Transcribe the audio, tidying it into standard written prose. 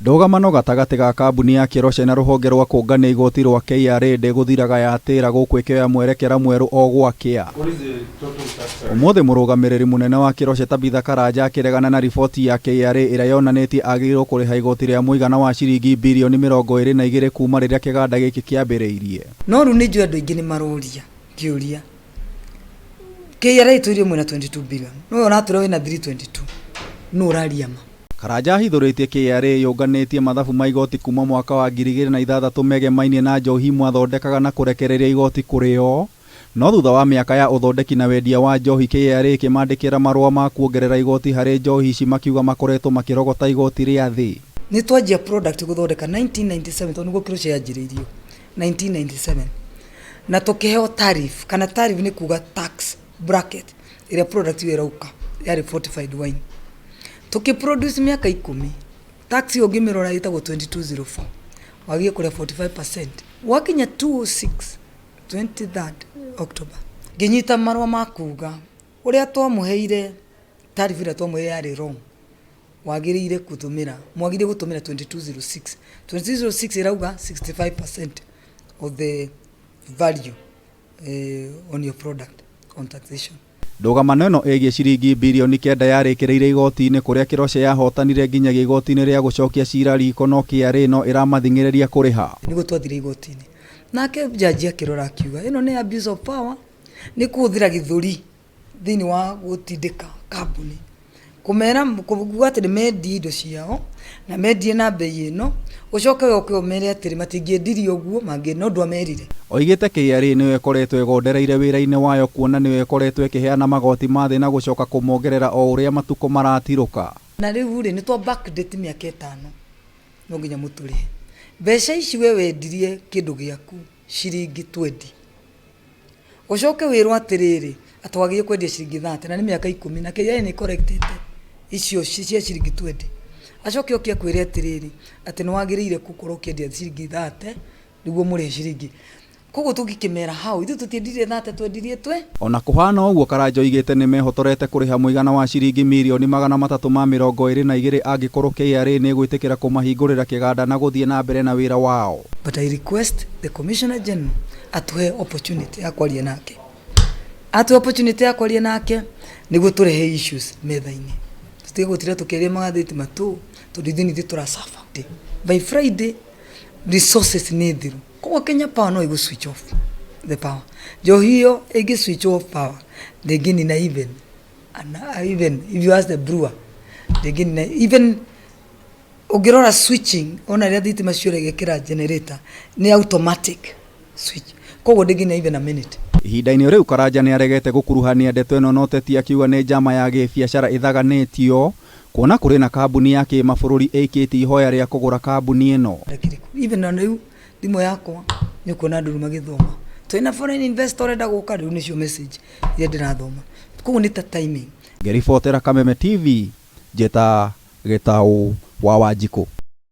Ndugamano gatagati ga kambuni ya Keroche na ruhonge rwa kungania igoti rwa KRA ndiguthiraga yatira gukwikioya mwerekera mweru o gwakia. Umuthi Murugamiriri munene wa Keroche Tabitha Karanja akiregana na riboti ya KRA ira yonanitie agirwo kuriha igoti ria muigana wa ciringi mbirioni 22 kuma riria kiganda giki kiambiriirie. No ru ni njui andu aingi ni maroria kiuria KRA tuirie mwena 22 billion no uratira wina 322 no uraria ma. Karanja hithuritie KRA yunganitie mathabu ma igoti kuma mwaka wa 2006 megemaine na njohi mwathondekaga na kurekereria igoti kurio. No thutha wa miaka ya uthondeki na wendia wa njohi, KRA kimandikira marua ma kuongerera igoti hari njohi ici makiuga makoretwo makirogota igoti ria thi. Ni twajia product guthondeka 1997 to niguo Keroche yanjiriirio 1997 na tukiheo tariff kana tariff ni kuga tax bracket ira product irauka yari fortified wine tukiproduce miaka 10 tax yogimirora itagwo 2204 wagie kule 45% wakinya 206 23 October ginyita marwa makuga uria twamuheire tariff ira twamuheire yari wrong wagirire kutumira mwagire gutumira 2206 irauga 65% of the value on your product on taxation. Ndugamano ino igie ciringi mbirioni 9 yarikireire igoti-ini kuria Keroche yahotanire nginyagia igoti-ini ria gucokia cira riko no KRA no iramathingireria kuriha. Nigo twathire igoti-ini nake jaji akirora akiuga ino ni abuse of power, ni kuthira githuri thini wa gutindika kambuni kumera kuvuga ati medi indo ciao na medi na bei ino ucoke ukimere ati matingiendirie uguo mangi no ndwamerire. Oigite KRA niwe koretwo igondereire wira-ini wayo kuona niwe koretwo ikiheana magoti mathi na gucoka kumongerera o uria matuko maratiruka. Na riu ri ni twa backdate miaka 5 no nginya muturi mbeca ici we wendirie kindu giaku ciringi 20 ucoke wirwo atiriri atwagie kwendia ciringi 30 na ni miaka 10 na KRA ni corrected icio cia ciringi 20 acoke okia kwire atiriri ati no wagiriire kukorwo kendia ciringi 30 niguo muri ciringi kogo tukikimera hau ithu tutiendirie 30 twendirie twe. Ona kuhana uguo Karanja oigite ni mehotorete kuriha muigana wa ciringi milioni 322 angikorwo KRA ni gwitikira kumahingurira kiganda na guthie na mbere na wira wao. But I request the Commissioner General atuhe opportunity ya kwaria nake, atuhe opportunity ya kwaria nake niguo turehe issues metha-ini tutigutira tukiria magathiti matu tudithini turasafa by Friday resources ni thiru kwa Kenya Power no igu switch off the power njohi igi switch off power they gini na even if you ask the brewer they gini na even ugirora switching ona ria thitima ciore gekira generator ni automatic switch kogo digi na even a minute. Ihinda-ini riu Karanja ni aregete gukuruhania ndeto ino no teti akiuga ni njama ya gibiacara ithaganitio kuona kuri na kambuni ya kimabũrũri ĩkĩte ihoya ria kugura kambuni ino. Even on riu thimo yakwa ni kuona andu magithoma twina foreign investor enda guka riu nicio message iria ndirathoma koguo ni ta timing. Ngeribotera Kameme TV njeta Gitau wa Wanjikũ.